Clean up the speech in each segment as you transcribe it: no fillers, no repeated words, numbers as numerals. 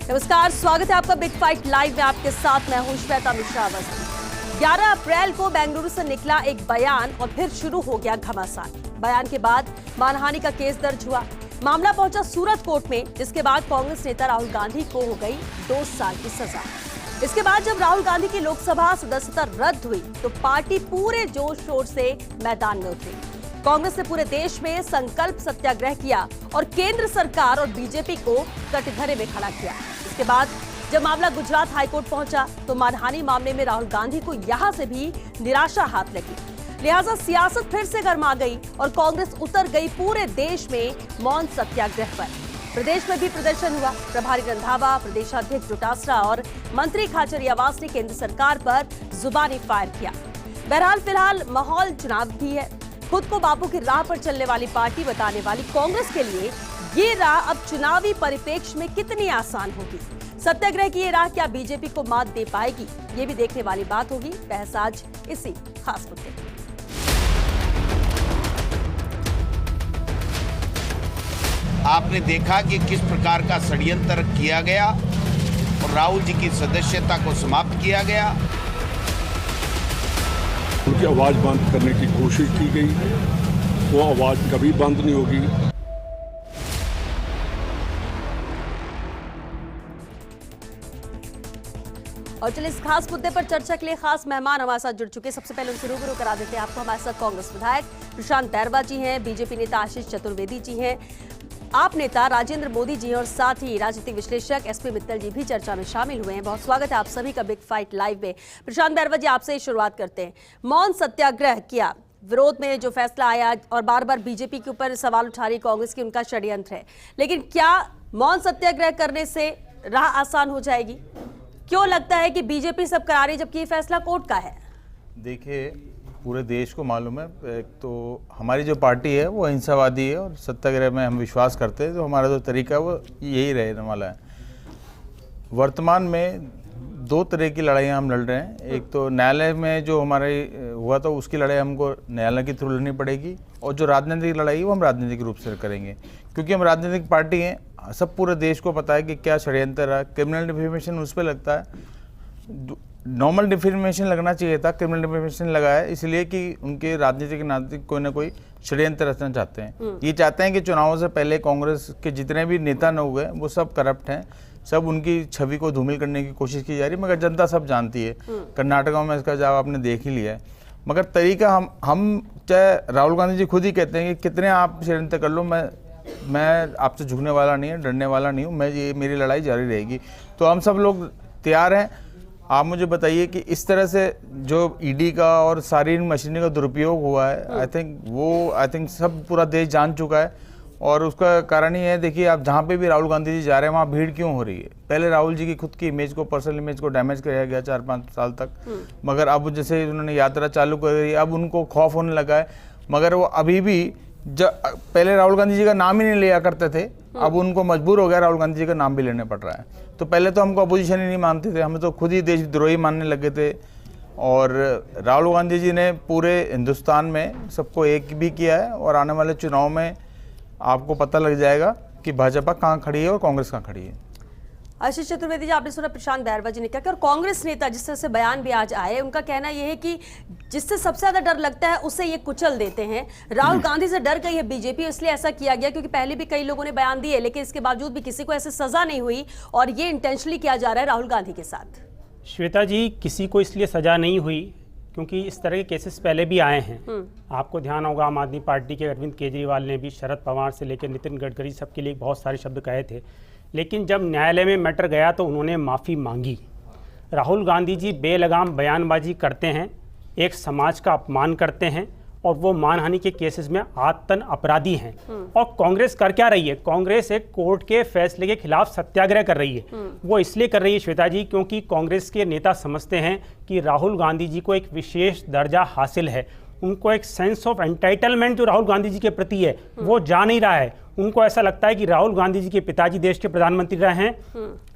नमस्कार, स्वागत है आपका बिग फाइट लाइव में। आपके साथ मैं हूं श्वेता मिश्रा। 11 अप्रैल को बेंगलुरु से निकला एक बयान और फिर शुरू हो गया घमासान। बयान के बाद मानहानि का केस दर्ज हुआ। मामला पहुंचा सूरत कोर्ट में, जिसके बाद कांग्रेस नेता राहुल गांधी को हो गई 2 साल की सजा। इसके बाद जब राहुल गांधी की लोकसभा सदस्यता रद्द हुई तो पार्टी पूरे जोश शोर से मैदान में उतरी। कांग्रेस ने पूरे देश में संकल्प सत्याग्रह किया और केंद्र सरकार और बीजेपी को कटघरे में खड़ा किया। इसके बाद जब मामला गुजरात हाईकोर्ट पहुंचा तो मानहानि मामले में राहुल गांधी को यहां से भी निराशा हाथ लगी। लिहाजा सियासत फिर से गर्मा गई और कांग्रेस उतर गई पूरे देश में मौन सत्याग्रह पर। प्रदेश में भी प्रदर्शन हुआ। प्रभारी रंधावा, प्रदेशाध्यक्ष डोटासरा और मंत्री खाचरियावास ने केंद्र सरकार पर जुबानी फायर किया। बहरहाल फिलहाल माहौल चुनाव भी है। खुद को बापू की राह पर चलने वाली पार्टी बताने वाली कांग्रेस के लिए ये राह अब चुनावी परिप्रेक्ष्य में कितनी आसान होगी। सत्याग्रह की ये राह क्या बीजेपी को मात दे पाएगी, ये भी देखने वाली बात होगी। बहस आज इसी खास मुद्दे पर। आपने देखा कि किस प्रकार का षड्यंत्र किया गया और राहुल जी की सदस्यता को समाप्त किया गया। उनकी आवाज़ बंद करने की कोशिश की गई, वो आवाज़ कभी बंद नहीं होगी। और चलिए इस खास मुद्दे पर चर्चा के लिए खास मेहमान हमारे साथ जुड़ चुके हैं। सबसे पहले उनसे रूबरू करा देते हैं आपको। हमारे साथ कांग्रेस विधायक प्रशांत बैरवा जी हैं, बीजेपी नेता आशीष चतुर्वेदी जी हैं, आप नेता राजेंद्र मोदी जी हैं और साथ ही राजनीतिक विश्लेषक एसपी मित्तल जी भी चर्चा में शामिल हुए हैं। बहुत स्वागत है आप सभी का बिग फाइट लाइव में। प्रशांत बैरवा जी, आपसे ही शुरुआत करते हैं। मौन सत्याग्रह किया, विरोध में जो फैसला आया और बार बार बीजेपी के ऊपर सवाल उठा रही कांग्रेस की उनका षड्यंत्र है, लेकिन क्या मौन सत्याग्रह करने से राह आसान हो जाएगी? क्यों लगता है कि बीजेपी सब करा रही जबकि ये फैसला कोर्ट का है? देखिए, पूरे देश को मालूम है, एक तो हमारी जो पार्टी है वो अहिंसावादी है और सत्याग्रह में हम विश्वास करते हैं। तो हमारा जो तरीका है वो यही रहने वाला है। वर्तमान में 2 तरह की लड़ाइयाँ हम लड़ रहे हैं। एक तो न्यायालय में जो हमारे हुआ था उसकी लड़ाई हमको न्यायालय के थ्रू लड़नी पड़ेगी, और जो राजनीतिक लड़ाई है वो हम राजनीतिक रूप से करेंगे, क्योंकि हम राजनीतिक पार्टी हैं। सब पूरे देश को पता है कि क्या षड्यंत्र है। क्रिमिनल डिफेमेशन उस पर लगता है, नॉर्मल डिफेमेशन लगना चाहिए था, क्रिमिनल डिफेमेशन लगा है इसलिए कि उनके राजनीतिक नागरिक कोई ना कोई षड्यंत्र रचना चाहते हैं। ये चाहते हैं कि चुनावों से पहले कांग्रेस के जितने भी नेता लोग हैं वो सब करप्ट हैं, सब उनकी छवि को धूमिल करने की कोशिश की जा रही है। मगर जनता सब जानती है, कर्नाटका में इसका जवाब आपने देख ही लिया है। मगर तरीका हम चाहे राहुल गांधी जी खुद ही कहते हैं कि कितने आप षड्यंत्र कर लो, मैं आपसे झुकने वाला नहीं है, डरने वाला नहीं हूँ, ये मेरी लड़ाई जारी रहेगी। तो हम सब लोग तैयार हैं। आप मुझे बताइए कि इस तरह से जो ईडी का और सारी मशीनरी का दुरुपयोग हुआ है, आई थिंक सब पूरा देश जान चुका है। और उसका कारण ही है, देखिए आप जहाँ पे भी राहुल गांधी जी जा रहे हैं वहाँ भीड़ क्यों हो रही है। पहले राहुल जी की खुद की इमेज को, पर्सनल इमेज को डैमेज किया गया 4-5 साल तक, मगर अब जैसे उन्होंने यात्रा चालू कर दी, अब उनको खौफ होने लगा है। मगर वो अभी भी पहले राहुल गांधी जी का नाम ही नहीं लिया करते थे, अब उनको मजबूर हो गया राहुल गांधी जी का नाम भी लेने पड़ रहा है। तो पहले तो हमको अपोजिशन ही नहीं मानते थे, हमें तो खुद ही देशद्रोही मानने लगे थे। और राहुल गांधी जी ने पूरे हिंदुस्तान में सबको एक भी किया है, और आने वाले चुनाव में आपको पता लग जाएगा कि भाजपा कहाँ खड़ी है और कांग्रेस कहाँ खड़ी है। आशीष चतुर्वेदी जी, आपने सुना प्रशांत बैरवा जी ने क्या, और कांग्रेस नेता जिस तरह से बयान भी आज आए, उनका कहना यह है कि जिससे सबसे ज्यादा डर लगता है उसे ये कुचल देते हैं। राहुल गांधी से डर गई है बीजेपी, इसलिए ऐसा किया गया, क्योंकि पहले भी कई लोगों ने बयान दिए लेकिन इसके बावजूद भी किसी को ऐसे सजा नहीं हुई, और ये इंटेंशनली किया जा रहा है राहुल गांधी के साथ। श्वेता जी, किसी को इसलिए सजा नहीं हुई क्योंकि इस तरह के केसेस पहले भी आए हैं। आपको ध्यान होगा, आम आदमी पार्टी के अरविंद केजरीवाल ने भी शरद पवार से लेकर नितिन गडकरी सबके लिए बहुत सारे शब्द कहे थे, लेकिन जब न्यायालय में मैटर गया तो उन्होंने माफ़ी मांगी। राहुल गांधी जी बेलगाम बयानबाजी करते हैं, एक समाज का अपमान करते हैं, और वो मानहानि के केसेस में आतन अपराधी हैं। और कांग्रेस कर क्या रही है? कांग्रेस एक कोर्ट के फैसले के खिलाफ सत्याग्रह कर रही है। वो इसलिए कर रही है श्वेता जी, क्योंकि कांग्रेस के नेता समझते हैं कि राहुल गांधी जी को एक विशेष दर्जा हासिल है। उनको एक सेंस ऑफ एंटाइटलमेंट जो राहुल गांधी जी के प्रति है वो जा नहीं रहा है। उनको ऐसा लगता है कि राहुल गांधी जी के पिताजी देश के प्रधानमंत्री रहे हैं,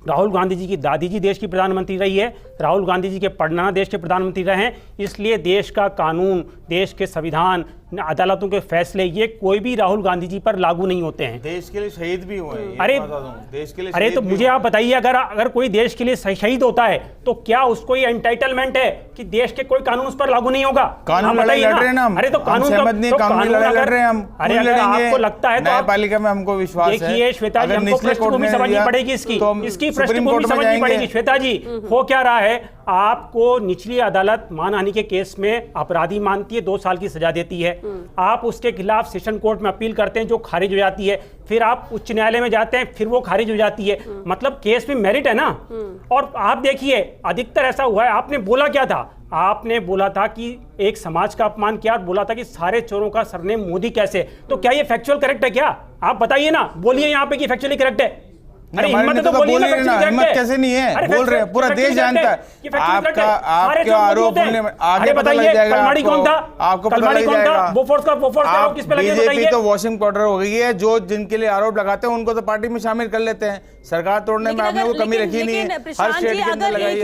राहुल गांधी जी की दादी जी देश की प्रधानमंत्री रही है, राहुल गांधी जी के परनाना देश के प्रधानमंत्री रहे हैं, इसलिए देश का कानून, देश के संविधान, अदालतों के फैसले ये कोई भी राहुल गांधी जी पर लागू नहीं होते हैं। देश के लिए शहीद भी हुए हैं, अरे देश के लिए अरे तो मुझे आप बताइए, अगर कोई देश के लिए शहीद होता है तो क्या उसको ये एंटाइटलमेंट है कि देश के कोई कानून उस पर लागू नहीं होगा? कानून लड़ाई लड़ रहे हैं हम। अरे तो कानून लड़ाई लड़ रहे हैं हम। अरे अगर आपको लगता है तो न्यायपालिका में हमको विश्वास है। देखिए श्वेता जी, हमको पृष्ठभूमि समझनी पड़ेगी इसकी पृष्ठभूमि समझनी पड़ेगी। श्वेता जी, हो क्या रहा है, आपको निचली अदालत मानहानि के केस में अपराधी मानती है, 2 साल की सजा देती है, आप उसके खिलाफ सेशन कोर्ट में अपील करते हैं जो खारिज हो जाती है, फिर आप उच्च न्यायालय में जाते हैं, फिर वो खारिज हो जाती है, मतलब केस में मेरिट है ना। और आप देखिए अधिकतर ऐसा हुआ है, आपने बोला क्या था? आपने बोला था कि एक समाज का अपमान किया और बोला था कि सारे चोरों का सरनेम मोदी कैसे। तो क्या ये फैक्चुअल करेक्ट है क्या? आप बताइए ना, बोलिए यहाँ पे कि फैक्चुअली करेक्ट है। अरे हिम्मत तो बोलिए ना, हिम्मत कैसे नहीं है? बोल रहे हैं, पूरा देश जानता है आपका आरोप। आगे बताइए कलमाड़ी कौन था? आपको कलमाड़ी कौन था? बोफोर्स का आरोप किस पे लगे बताइए? बीजेपी तो वॉशिंग पाउडर हो गई है, जो जिनके लिए आरोप लगाते हैं उनको तो पार्टी में शामिल कर लेते हैं। सरकार तोड़ने में आपने वो कमी रखी नहीं है, हर स्टेट के अंदर लगाई है।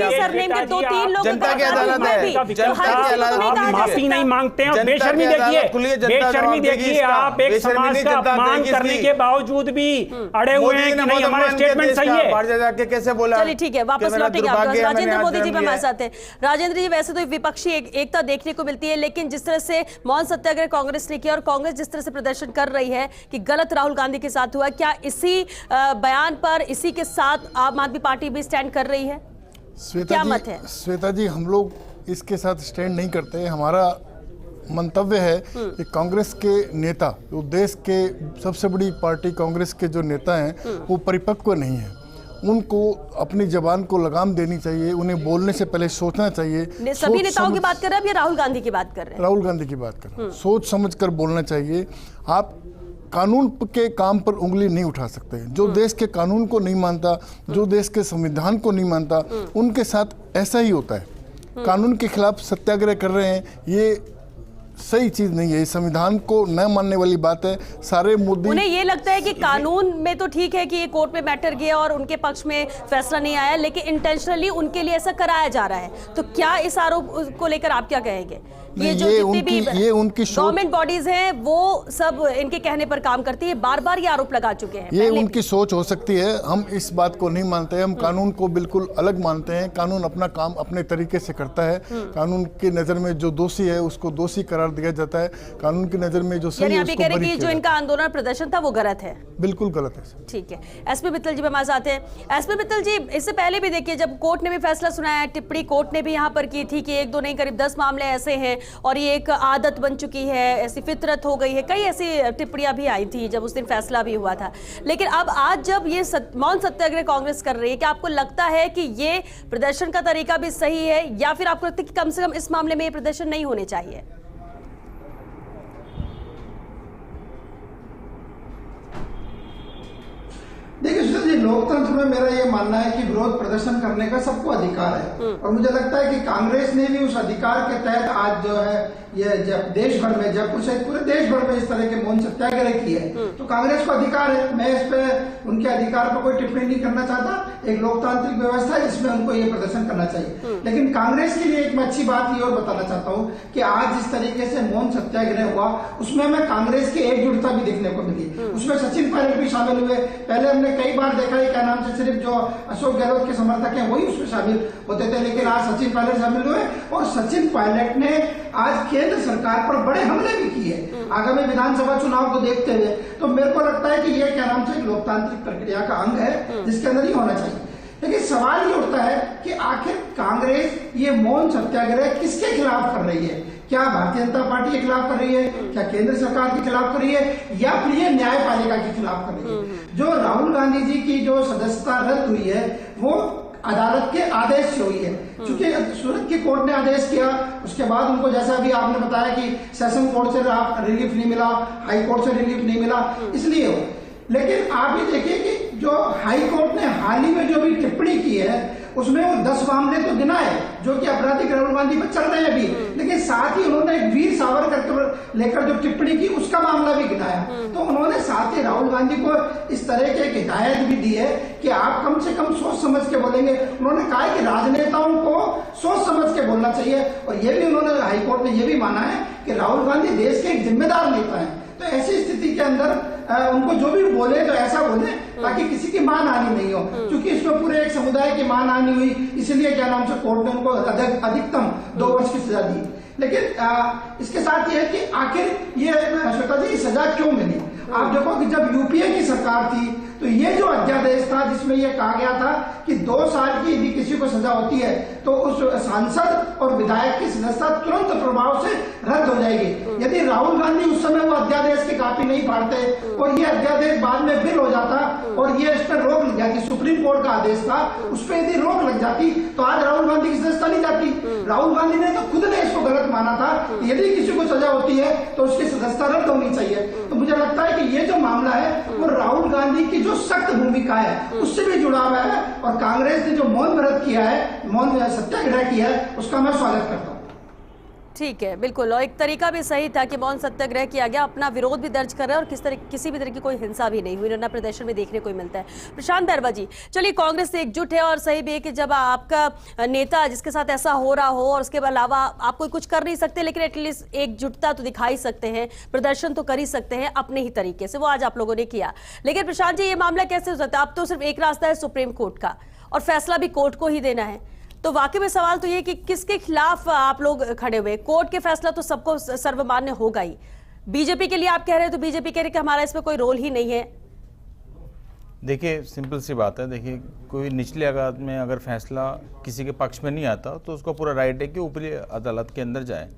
जनता की अदालत है, जनता की अदालत। माफी नहीं मांगते हैं, बेशर्मी देखिए, आप एक समाज का अपमान करने के बावजूद भी अड़े हुए हैं कि नहीं हमारा स्टेटमेंट सही है। जाके कैसे बोला? चलिए ठीक है, वापस लौटेंगे आपके पास। राजेंद्र मोदी जी हमारे साथ हैं। राजेंद्र जी, वैसे तो विपक्षी एकता देखने को मिलती है, लेकिन जिस तरह से मौन सत्याग्रह कांग्रेस ने किया और कांग्रेस जिस तरह से प्रदर्शन कर रही है कि गलत राहुल गांधी के साथ हुआ, क्या इसी बयान पर, इसी के साथ आम आदमी पार्टी भी स्टैंड कर रही है? क्या मत है? श्वेता जी, हम लोग इसके साथ स्टैंड नहीं करते। हमारा मंतव्य है कि कांग्रेस के नेता, जो देश के सबसे बड़ी पार्टी कांग्रेस के जो नेता हैं, वो परिपक्व नहीं है। उनको अपनी जबान को लगाम देनी चाहिए, उन्हें बोलने से पहले सोचना चाहिए। सभी नेताओं की बात कर रहे हैं या राहुल गांधी की बात कर रहे हैं? राहुल गांधी की बात कर रहे हैं। सोच समझ कर बोलना चाहिए। आप कानून के काम पर उंगली नहीं उठा सकते। जो देश के कानून को नहीं मानता, जो देश के संविधान को नहीं मानता, उनके साथ ऐसा ही होता है। कानून के खिलाफ सत्याग्रह कर रहे हैं, ये सही चीज नहीं है, संविधान को न मानने वाली बात है। सारे मुद्दे, उन्हें ये लगता है कि कानून में तो ठीक है कि ये कोर्ट में मैटर गया और उनके पक्ष में फैसला नहीं आया, लेकिन इंटेंशनली उनके लिए ऐसा कराया जा रहा है। तो क्या इस आरोप को लेकर आप क्या कहेंगे? ये जो जितनी भी गवर्नमेंट बॉडीज हैं वो सब इनके कहने पर काम करती है, बार बार ये आरोप लगा चुके हैं। ये उनकी सोच हो सकती है, हम इस बात को नहीं मानते। हम कानून को बिल्कुल अलग मानते हैं। कानून अपना काम अपने तरीके से करता है। कानून की नजर में जो दोषी है उसको दोषी करार दिया जाता है। कानून की नजर में जो सही है उसको बरी किया। जो इनका आंदोलन प्रदर्शन था वो गलत है, बिल्कुल गलत है। ठीक है। एसपी मित्तल जी हमारे साथ हैं। एसपी मित्तल जी, इससे पहले भी देखिए जब कोर्ट ने भी फैसला सुनाया, टिप्पणी कोर्ट ने भी यहाँ पर की थी कि 1-2 नहीं करीब 10 मामले ऐसे हैं और ये एक आदत बन चुकी है, ऐसी फितरत हो गई है। कई ऐसी टिप्पणियां भी आई थी जब उस दिन फैसला भी हुआ था। लेकिन अब आज जब ये मौन सत्याग्रह कांग्रेस कर रही है, क्या आपको लगता है कि ये प्रदर्शन का तरीका भी सही है, या फिर आपको लगता है कि कम से कम इस मामले में ये प्रदर्शन नहीं होने चाहिए? देखिए सुशील जी, लोकतंत्र में मेरा ये मानना है कि विरोध प्रदर्शन करने का सबको अधिकार है, और मुझे लगता है कि कांग्रेस ने भी उस अधिकार के तहत आज जो है ये जब देश भर में, जयपुर सहित पूरे देश भर में इस तरह के मौन सत्याग्रह किए है, तो कांग्रेस को अधिकार है। मैं इस पे उनके अधिकार पर कोई टिप्पणी नहीं करना चाहता। एक लोकतांत्रिक व्यवस्था है जिसमें उनको ये प्रदर्शन करना चाहिए। लेकिन कांग्रेस के लिए एक मैं अच्छी बात ये और बताना चाहता हूँ कि आज जिस तरीके से मौन सत्याग्रह हुआ उसमें हमें कांग्रेस की एकजुटता भी देखने को मिली। उसमें सचिन पायलट भी शामिल हुए। पहले हमने कई बार देखा है क्या नाम से सिर्फ जो अशोक गहलोत के समर्थक हैं वही उसमें शामिल होते थे, लेकिन आज सचिन पायलट शामिल हुए और सचिन पायलट ने आज केंद्र सरकार पर बड़े हमले भी किए आगामी विधानसभा चुनाव को देखते हुए। तो मेरे को लगता है कि ये क्या नाम से लोकतांत्रिक प्रक्रिया का अंग है जिसके अंदर ही होना चाहिए। लेकिन सवाल ये उठता है कि आखिर कांग्रेस ये मौन सत्याग्रह किसके खिलाफ कर रही है? क्या भारतीय जनता पार्टी के खिलाफ कर रही है, क्या केंद्र सरकार के खिलाफ कर रही है, या फिर ये न्यायपालिका के खिलाफ कर रही है? जो राहुल गांधी जी की जो सदस्यता रद्द हुई है वो अदालत के आदेश से हुई है। क्योंकि सूरत की कोर्ट ने आदेश किया, उसके बाद उनको जैसा भी आपने बताया कि सेशन कोर्ट से रिलीफ नहीं मिला, हाई कोर्ट से रिलीफ नहीं मिला, इसलिए हो। लेकिन आप ये देखिए कि जो हाई कोर्ट ने हाल ही में जो भी टिप्पणी की है उसमें वो 10 मामले तो गिनाए जो कि आपराधिक राहुल गांधी पर चल रहे हैं अभी, लेकिन साथ ही उन्होंने एक वीर सावरकर लेकर जो टिप्पणी की उसका मामला भी गिनाया। तो उन्होंने साथ ही राहुल गांधी को इस तरह की एक हिदायत भी दी है कि आप कम से कम सोच समझ के बोलेंगे। उन्होंने कहा कि राजनेताओं को सोच समझ के बोलना चाहिए, और ये भी उन्होंने हाईकोर्ट ने ये भी माना है कि राहुल गांधी देश के एक जिम्मेदार नेता है। तो ऐसी स्थिति के अंदर उनको जो भी बोले तो ऐसा बोले ताकि किसी की मान हानि नहीं हो, क्योंकि इसमें पूरे एक समुदाय की मान हानि हुई, इसलिए क्या नाम से कोर्ट ने उनको अधिकतम 2 वर्ष की सजा दी। लेकिन इसके साथ ये है कि आखिर ये श्वेता जी सजा क्यों मिली। आप देखो कि जब यूपीए की सरकार थी तो ये जो अध्यादेश था जिसमें ये कहा गया था कि 2 साल की यदि किसी को सजा होती है तो उस सांसद और विधायक की सदस्यता तुरंत प्रभाव से रद्द हो जाएगी। यदि राहुल गांधी उस समय वो अध्यादेश की कॉपी नहीं फाड़ते और ये अध्यादेश बाद में बिल हो जाता और ये इस पर रोक लग जाती, सुप्रीम कोर्ट का आदेश था, उस पर यदि रोक लग जाती तो आज राहुल गांधी की सदस्यता नहीं जाती। राहुल गांधी ने तो खुद ने इसको गलत माना था, यदि किसी को सजा होती है तो उसकी सदस्यता रद्द होनी चाहिए। तो मुझे लगता है कि ये जो मामला है वो राहुल गांधी की जो सख्त भूमिका है उससे भी जुड़ा हुआ है, और कांग्रेस ने जो मौन व्रत किया है, मौन सत्याग्रह किया है, उसका मैं स्वागत करता हूँ। ठीक है, बिल्कुल, और एक तरीका भी सही था कि मौन सत्याग्रह किया गया, अपना विरोध भी दर्ज कर रहे हैं और किसी भी तरह की कोई हिंसा भी नहीं हुई, ना प्रदर्शन में देखने को मिलता है। प्रशांत बैरवा जी, चलिए कांग्रेस से एकजुट है और सही भी है कि जब आपका नेता जिसके साथ ऐसा हो रहा हो और उसके अलावा आप कोई कुछ कर नहीं सकते, लेकिन एटलीस्ट एकजुटता तो दिखा ही सकते हैं, प्रदर्शन तो कर ही सकते हैं अपने ही तरीके से, वो आज आप लोगों ने किया। लेकिन प्रशांत जी, ये मामला कैसे हो सकता है? अब तो सिर्फ एक रास्ता है सुप्रीम कोर्ट का, और फैसला भी कोर्ट को ही देना है। तो वाकई में सवाल तो ये कि किसके खिलाफ आप लोग खड़े हुए? कोर्ट के फैसला तो सबको सर्वमान्य होगा ही। बीजेपी के लिए आप कह रहे हैं तो बीजेपी कह रहे कि हमारा इसमें कोई रोल ही नहीं है। देखिए, सिंपल सी बात है। देखिए, कोई निचले अदालत में अगर फैसला किसी के पक्ष में नहीं आता तो उसका पूरा राइट है कि ऊपरी अदालत के अंदर जाए।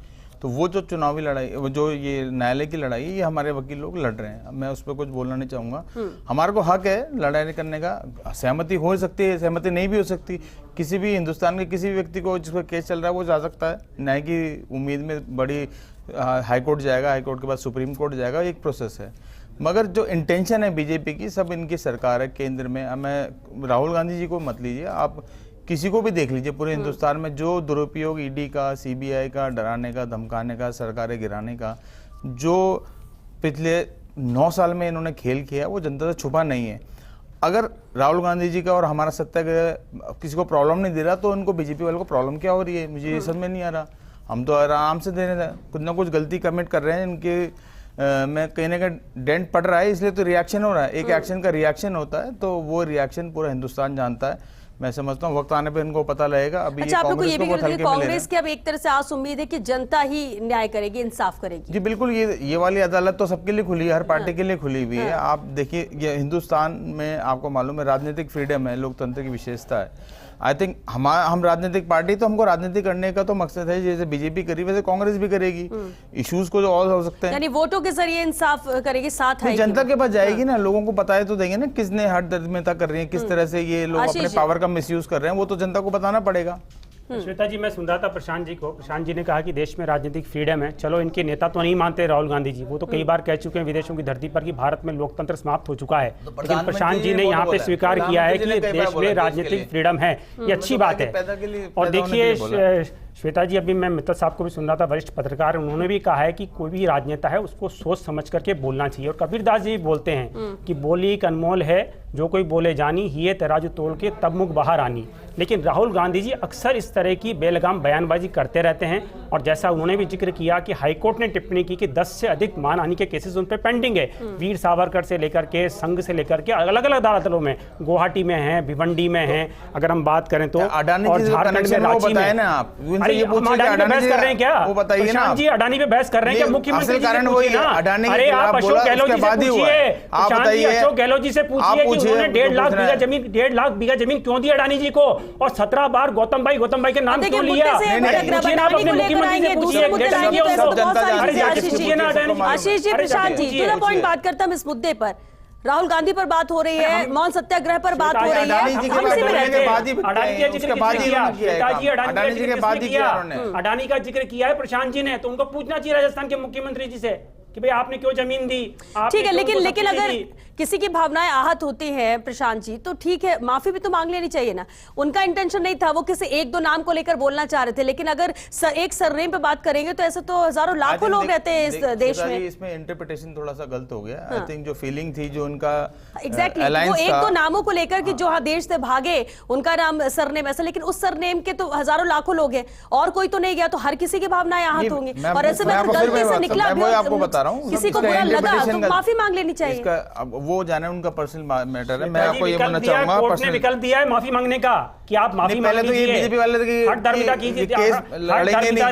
तो वो जो चुनावी लड़ाई, वो जो ये न्यायालय की लड़ाई, ये हमारे वकील लोग लड़ रहे हैं। मैं उस पर कुछ बोलना नहीं चाहूँगा। हमारे को हक है लड़ाई करने का। सहमति हो सकती है, सहमति नहीं भी हो सकती। किसी भी हिंदुस्तान के किसी भी व्यक्ति को जिस पर केस चल रहा है वो जा सकता है। न्याय की उम्मीद में बड़ी हाई कोर्ट जाएगा, हाई कोर्ट के बाद सुप्रीम कोर्ट जाएगा, एक प्रोसेस है। मगर जो इंटेंशन है बीजेपी की, सब इनकी सरकार है केंद्र में। मैं राहुल गांधी जी को मत लीजिए, आप किसी को भी देख लीजिए पूरे हिंदुस्तान में जो दुरुपयोग ईडी का, सीबीआई का, डराने का, धमकाने का, सरकारें गिराने का जो पिछले 9 साल में इन्होंने खेल किया, वो जनता से छुपा नहीं है। अगर राहुल गांधी जी का और हमारा सत्याग्रह किसी को प्रॉब्लम नहीं दे रहा तो उनको, बीजेपी वालों को प्रॉब्लम क्या हो रही है, मुझे ये समझ में नहीं आ रहा। हम तो आराम से दे रहे हैं, कुछ ना कुछ गलती कमिट कर रहे हैं, इनके में कहीं ना कहीं डेंट पड़ रहा है, इसलिए तो रिएक्शन हो रहा है। एक एक्शन का रिएक्शन होता है, तो वो रिएक्शन पूरा हिंदुस्तान जानता है। मैं समझता हूँ वक्त आने पे इनको पता लगेगा। अभी अच्छा, आप लोग को ये भी कांग्रेस की अब एक तरह से आस उम्मीद है कि जनता ही न्याय करेगी, इंसाफ करेगी? जी बिल्कुल, ये वाली अदालत तो सबके लिए खुली है, हर पार्टी के लिए खुली हुई है। आप देखिए, ये हिंदुस्तान में आपको मालूम है राजनीतिक फ्रीडम है, लोकतंत्र की विशेषता है। आई थिंक हम राजनीतिक पार्टी, तो हमको राजनीति करने का तो मकसद है, जैसे बीजेपी करी वैसे कांग्रेस भी करेगी। इश्यूज को जो और हो सकते हैं, यानी वोटों के जरिए इंसाफ करेगी, साथ है जनता के पास जाएगी ना, लोगों को बताए तो देंगे ना किसने हद दर्द में कर रही है, किस तरह से ये लोग अपने पावर का मिसयूज कर रहे हैं, वो तो जनता को बताना पड़ेगा। श्वेता जी, मैं सुन रहा था प्रशांत जी को। प्रशांत जी ने कहा कि देश में राजनीतिक फ्रीडम है। चलो, इनके नेता तो नहीं मानते राहुल गांधी जी, वो तो कई बार कह चुके हैं विदेशों की धरती पर कि भारत में लोकतंत्र समाप्त हो चुका है। लेकिन प्रशांत जी ने यहाँ पे स्वीकार किया है कि देश में राजनीतिक फ्रीडम है, ये अच्छी बात है। और देखिए श्वेता जी, अभी मैं मित्तल साहब को भी सुन रहा था, वरिष्ठ पत्रकार, उन्होंने भी कहा है कि कोई भी राजनेता है उसको सोच समझ करके बोलना चाहिए। और कबीरदास जी बोलते हैं कि बोली एक अनमोल है, जो कोई बोले जानी, हिये तराजू तोल के तब मुख बाहर आनी। लेकिन राहुल गांधी जी अक्सर इस तरह की बेलगाम बयानबाजी करते रहते हैं। और जैसा उन्होंने भी जिक्र किया कि हाईकोर्ट ने टिप्पणी की कि 10 से अधिक मानहानि के केसेस उन पर पेंडिंग है। वीर सावरकर से लेकर के, संघ से लेकर के, अलग अलग अदालतों में, गुवाहाटी में है, भिवंडी में है, अगर हम बात करें तो, और झारखंड में रांची में। बहस कर रहे हैं क्या? वो बताइए ना जी, अडानी पे बहस कर रहे हैं क्या? मुख्यमंत्री जी से पूछिए ना। अरे आप अशोक गहलोत जी से पूछिए, अशोक गहलोत जी से पूछिए कि उन्होंने 1.5 लाख बीघा जमीन क्यों दी अडानी जी को, और 17 बार गौतम भाई के नाम क्यों लिया? पूछिए ना, अपने मुख्यमंत्री से पूछिए। Ashish ji, Prashant ji, to the point बात करता हूं इस मुद्दे पर। राहुल गांधी पर बात हो रही है, मौन सत्याग्रह पर बात हो रही है, अडानी का जिक्र किया है प्रशांत जी ने, तो उनको पूछना चाहिए राजस्थान के मुख्यमंत्री जी से। कि भाई आपने क्यों जमीन दी, आपने ठीक है, क्यों लेकिन उनको लेकिन सब्सिडी अगर दी? किसी की भावनाएं आहत होती हैं प्रशांत जी, तो ठीक है, माफी भी तो मांग लेनी चाहिए ना। उनका इंटेंशन नहीं था, वो किसी एक दो नाम को लेकर बोलना चाह रहे थे, लेकिन अगर एक सरनेम पे बात करेंगे तो ऐसे तो हजारों लाखों लोग रहते हैं इस देश में। इसमें इंटरप्रिटेशन थोड़ा सा गलत हो गया। आई थिंक जो फीलिंग थी, जो उनका एग्जैक्टली वो एक दो नामों को लेकर कि जो हाँ देश से भागे, उनका नाम सरनेम ऐसा, लेकिन उस सरनेम के तो हजारों लाखों लोग हैं और कोई तो नहीं गया, तो हर किसी की भावनाएं आहत होंगी। और ऐसे में गलती से निकला भी, आपको बता रहा हूँ, किसी को बुरा लगा तो माफी मांग लेनी चाहिए। इसका अब वो जाने उनका पर्सनल मैटर है। मैं आपको ये विकल्प बोलना दिया, चाहूंगा, कोर्ट ने विकल्प दिया है माफी मांगने का कि आप माफी पहले तो ये बीजेपी वाले थे हट धर्मिता कीजिए,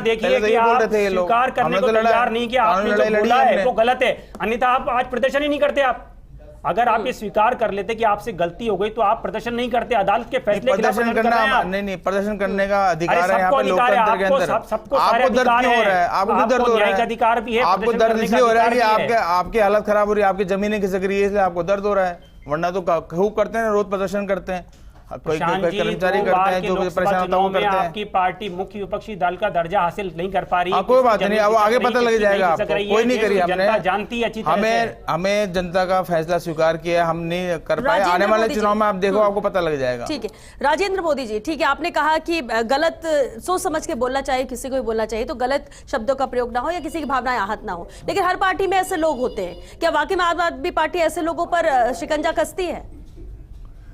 देखिए कि आप स्वीकार करने को तैयार नहीं किया, आपने जो बोला है वो गलत है, अन्यथा आप आज प्रदर्शन ही नहीं करते। आप अगर आप ये स्वीकार कर लेते कि आपसे गलती हो गई तो आप प्रदर्शन नहीं करते, अदालत के फैसले के खिलाफ प्रदर्शन करना नहीं, प्रदर्शन करने का अधिकार है यहाँ पे लोकतंत्र के अंदर। आपको दर्द क्यों हो रहा है? आपको दर्द हो रहा है? अधिकार भी है, आपको दर्द इसलिए हो रहा है कि आपकी हालत खराब हो रही है, आपकी जमीनें खिसक रही है, इसलिए आपको दर्द हो रहा है। वरना तो खूब करते हैं, रोज प्रदर्शन करते हैं, कोई कर्मचारी करते हैं, जो परेशान होता है वो करते हैं। आपकी पार्टी मुख्य विपक्षी दल का दर्जा हासिल नहीं कर पा रही है, कोई बात नहीं, अब आगे पता लग जाएगा आपको। कोई नहीं करी हमने, जानती है अच्छी तरह से। हमें जनता का फैसला स्वीकार किया, हम नहीं कर पाए। आने वाले चुनाव में आप देखो, आपको पता लग जाएगा। ठीक है राजेंद्र मोदी जी, ठीक है, आपने कहा कि गलत सोच समझ के बोलना चाहिए, किसी को भी बोलना चाहिए तो गलत शब्दों का प्रयोग ना हो या किसी की भावनाएं आहत ना हो, लेकिन हर पार्टी में ऐसे लोग होते हैं। क्या वाकई में आम आदमी पार्टी ऐसे लोगों पर शिकंजा कसती है?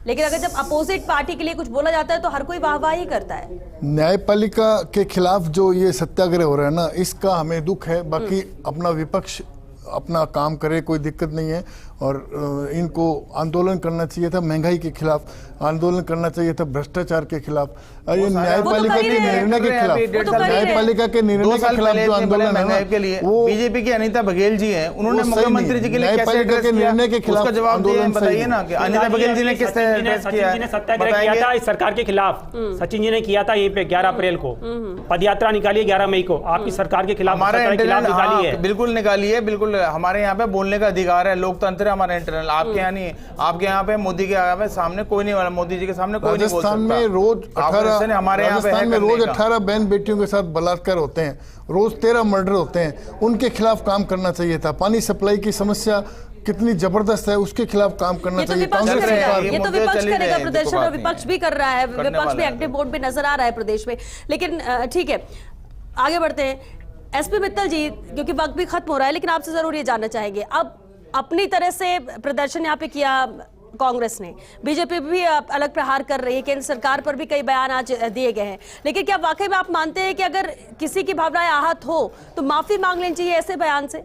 लेकिन अगर जब अपोजिट पार्टी के लिए कुछ बोला जाता है तो हर कोई वाहवाही करता है। न्यायपालिका के खिलाफ जो ये सत्याग्रह हो रहा है ना, इसका हमें दुख है। बाकी अपना विपक्ष अपना काम करे, कोई दिक्कत नहीं है। और इनको आंदोलन करना चाहिए था, महंगाई के खिलाफ आंदोलन करना चाहिए था, भ्रष्टाचार के खिलाफ, ये न्यायपालिका के निर्णय के खिलाफ, न्यायपालिका के निर्णय के खिलाफ जो आंदोलन है ना, वो बीजेपी की अनीता बघेल जी हैं, उन्होंने मुख्यमंत्री जी के लिए न्यायपालिका के निर्णय के खिलाफ जवाब दिया, बताइए ना कि अनीता बघेल जी ने किस तरह सत्याग्रह किया था इस सरकार के खिलाफ। सचिन जी ने किया था यहीं पे 11 अप्रैल को पदयात्रा निकाली, 11 मई को आपकी सरकार के खिलाफ निकाली है। बिल्कुल निकाली है, बिल्कुल हमारे यहाँ पे बोलने का अधिकार है, लोकतंत्र है हमारा इंटरनल। आपके यहाँ नहीं है, आपके यहाँ पे मोदी के सामने कोई नहीं, वाला मोदी जी के सामने कोई नहीं बोल सकता। राजस्थान में रोज 18 बहन बेटियों के साथ बलात्कार होते हैं, रोज 13 मर्डर होते हैं, उनके खिलाफ काम करना चाहिए था। पानी सप्लाई की समस्या कितनी जबरदस्त है, उसके खिलाफ काम करना चाहिए। कांग्रेस सरकार ये तो विपक्ष करेगा प्रदर्शन, और विपक्ष भी कर रहा है, विपक्ष भी एक्टिव मोड पे नजर आ रहा है प्रदेश में। लेकिन ठीक है, आगे बढ़ते हैं। एसपी मित्तल जी, क्योंकि वक्त भी खत्म हो रहा है, लेकिन आपसे जरूर ये जानना चाहेंगे, अब अपनी तरह से प्रदर्शन यहाँ पे किया कांग्रेस ने, बीजेपी भी अलग प्रहार कर रही है, केंद्र सरकार पर भी कई बयान आज दिए गए हैं, लेकिन क्या वाकई में आप मानते हैं कि अगर किसी की भावनाएं आहत हो तो माफी मांग लेनी चाहिए ऐसे बयान से?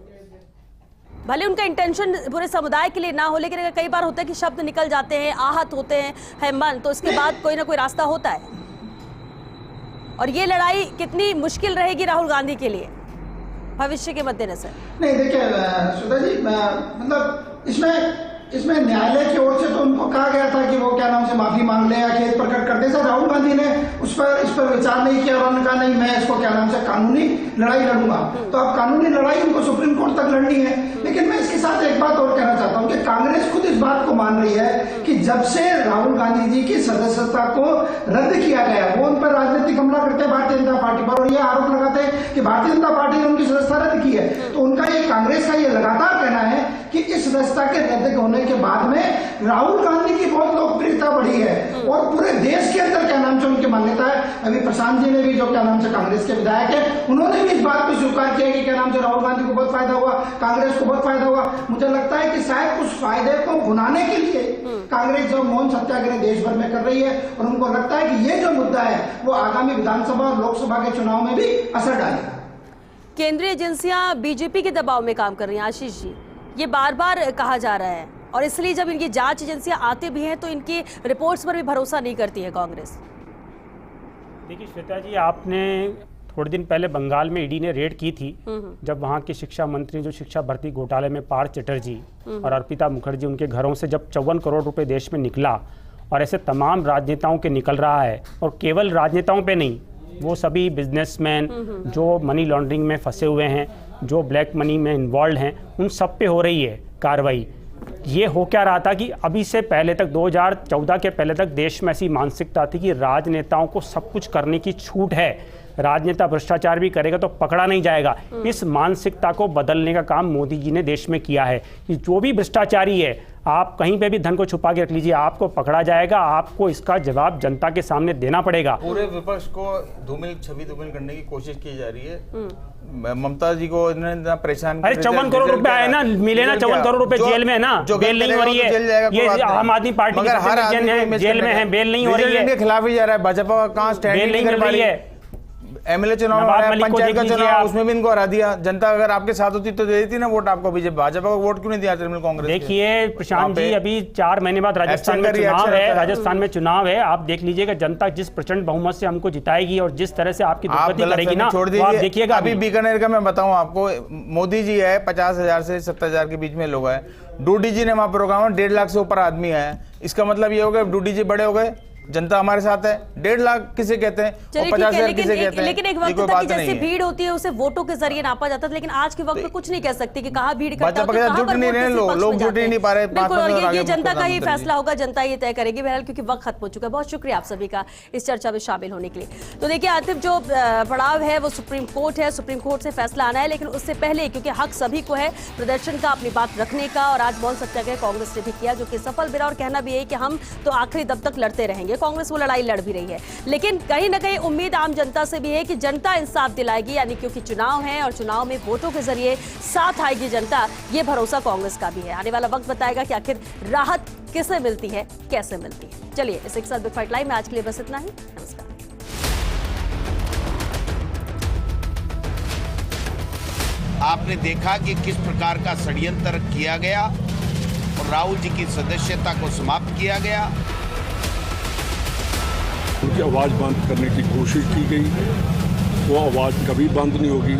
भले उनका इंटेंशन पूरे समुदाय के लिए ना हो, लेकिन अगर कई बार होता है कि शब्द निकल जाते हैं, आहत होते हैं मन, तो इसके बाद कोई ना कोई रास्ता होता है। और ये लड़ाई कितनी मुश्किल रहेगी राहुल गांधी के लिए भविष्य के मद्देनजर? नहीं देखिए सुधा जी, मतलब इसमें न्यायालय की ओर से तो उनको कहा गया था कि वो क्या नाम से माफी मांग ले या खेद प्रकट कर दे। सर राहुल गांधी ने इस पर विचार नहीं किया और उन्होंने कहा नहीं, मैं इसको क्या नाम से कानूनी लड़ाई लड़ूंगा। तो अब कानूनी लड़ाई उनको सुप्रीम कोर्ट तक लड़नी है। लेकिन मैं इसके साथ एक बात और कहना चाहता हूं कि कांग्रेस खुद इस बात को मान रही है कि जब से राहुल गांधी जी की सदस्यता को रद्द किया गया, वो उन पर राजनीतिक हमला करते हैं भारतीय जनता पार्टी पर, और ये आरोप लगाते हैं कि भारतीय जनता पार्टी ने उनकी सदस्यता रद्द की है। तो उनका ये कांग्रेस का ये लगातार कहना है कि इस सदस्यता के रद्द होने के बाद में राहुल गांधी की बहुत लोकप्रियता बढ़ी है और पूरे देश के अंदर क्या नाम से उनकी मान्यता है। अभी प्रशांत जी ने भी, जो क्या नाम से कांग्रेस के विधायक है, उन्होंने भी इस बात को स्वीकार किया कि क्या नाम से राहुल गांधी को बहुत फायदा हुआ, कांग्रेस को बहुत फायदा हुआ। मुझे लगता है कि शायद उस फायदे को भुनाने के लिए कांग्रेस जो मौन सत्याग्रह देश भर में कर रही है, और उनको लगता है कि ये जो मुद्दा है वो आगामी विधानसभा और लोकसभा के चुनाव में भी असर डालेगा। केंद्रीय एजेंसियां बीजेपी के दबाव में काम कर रही हैं आशीष जी, ये बार बार कहा जा रहा है, और इसलिए जब इनकी जांच एजेंसियां आती भी हैं तो इनकी रिपोर्ट्स पर भी भरोसा नहीं करती है कांग्रेस। देखिए श्वेता जी, आपने थोड़े दिन पहले बंगाल में ईडी ने रेड की थी, जब वहाँ के शिक्षा मंत्री जो शिक्षा भर्ती घोटाले में पार्थ चटर्जी और अर्पिता मुखर्जी, उनके घरों से जब 54 करोड़ रुपए देश में निकला, और ऐसे तमाम राजनेताओं के निकल रहा है, और केवल राजनेताओं पे नहीं, वो सभी बिजनेसमैन जो मनी लॉन्ड्रिंग में फंसे हुए हैं, जो ब्लैक मनी में इन्वॉल्व हैं, उन सब पे हो रही है कार्रवाई। ये हो क्या रहा था कि अभी से पहले तक 2014 के पहले तक देश में ऐसी मानसिकता थी कि राजनेताओं को सब कुछ करने की छूट है, राजनेता भ्रष्टाचार भी करेगा तो पकड़ा नहीं जाएगा। इस मानसिकता को बदलने का काम मोदी जी ने देश में किया है कि जो भी भ्रष्टाचारी है, आप कहीं पे भी धन को छुपा के रख लीजिए, आपको पकड़ा जाएगा, आपको इसका जवाब जनता के सामने देना पड़ेगा। पूरे विपक्ष को छवि धूमिल करने की कोशिश की जा रही है। ममता जी को इन्होंने परेशान, अरे 54 करोड़ रुपए आए ना, मिले ना 54 करोड़ रुपए, जेल में है ना, बेल नहीं हो रही है। ये आम आदमी पार्टी के जेल में है, बेल नहीं हो रही है, खिलाफ ही जा रहा है। भाजपा कहाँ स्टैंड नहीं कर पा रही है। एमएलए चुनाव, पंचायत का चुनाव, उसमें भी इनको हरा दिया। जनता अगर आपके साथ होती तो दे देती ना वोट आपको। बीजेपी भाजपा को वोट क्यों नहीं दिया तृणमूल कांग्रेस? देखिए प्रशांत जी, अभी 4 महीने बाद राजस्थान में चुनाव है, राजस्थान में चुनाव है। आप देख लीजिएगा जनता जिस प्रचंड बहुमत से हमको जिताएगी और जिस तरह से आपकी दुर्गति करेगी ना, आप देखिएगा। अभी बीकानेर का मैं बताऊं आपको, मोदी जी है 50,000 से 70,000 के बीच में लोग हैं। डूडी जी ने वहां प्रोग्राम 1.5 लाख से ऊपर आदमी है। इसका मतलब ये हो गया डूडी जी बड़े हो गए, जनता हमारे साथ है। 1.5 लाख किसे कहते हैं और 50,000 किसे कहते हैं? लेकिन एक वक्त था कि जैसे भीड़ होती है उसे वोटों के जरिए नापा जाता था, लेकिन आज के वक्त में कुछ नहीं कह सकते कि कहाँ भीड़ इकट्ठा होती है, कहाँ पर वोट किस पक्ष में जाते हैं। बिल्कुल, और ये जनता का ही फैसला होगा, जनता ये तय करेगी। बहरहाल क्योंकि वक्त खत्म हो चुका है, बहुत शुक्रिया आप सभी का इस चर्चा में शामिल होने के लिए। तो देखिए, अंतिम जो पड़ाव है वो सुप्रीम कोर्ट है, सुप्रीम कोर्ट से फैसला आना है, लेकिन उससे पहले क्योंकि हक सभी को है प्रदर्शन का, अपनी बात रखने का, और आज मौन सत्याग्रह कांग्रेस ने भी किया जो कि सफल भी रहा, और कहना भी है कि हम तो आखिरी दम तक लड़ते रहेंगे। कांग्रेस वो लड़ाई लड़ भी रही है, लेकिन कहीं ना कहीं उम्मीद आम जनता से भी है कि जनता इंसाफ दिलाएगी, यानी क्योंकि चुनाव है और चुनाव में वोटों के जरिए साथ आएगी जनता, ये भरोसा कांग्रेस का भी है। आने वाला वक्त बताएगा कि आखिर राहत किसे मिलती है, कैसे मिलती है। चलिए, इस एक साथ बिग फाइट लाइव में आज के लिए बस इतना ही। नमस्कार। आपने देखा कि किस प्रकार का षड्यंत्र किया गया और राहुल जी की सदस्यता को समाप्त किया गया। उनकी आवाज़ बंद करने की कोशिश की गई, वो आवाज़ कभी बंद नहीं होगी।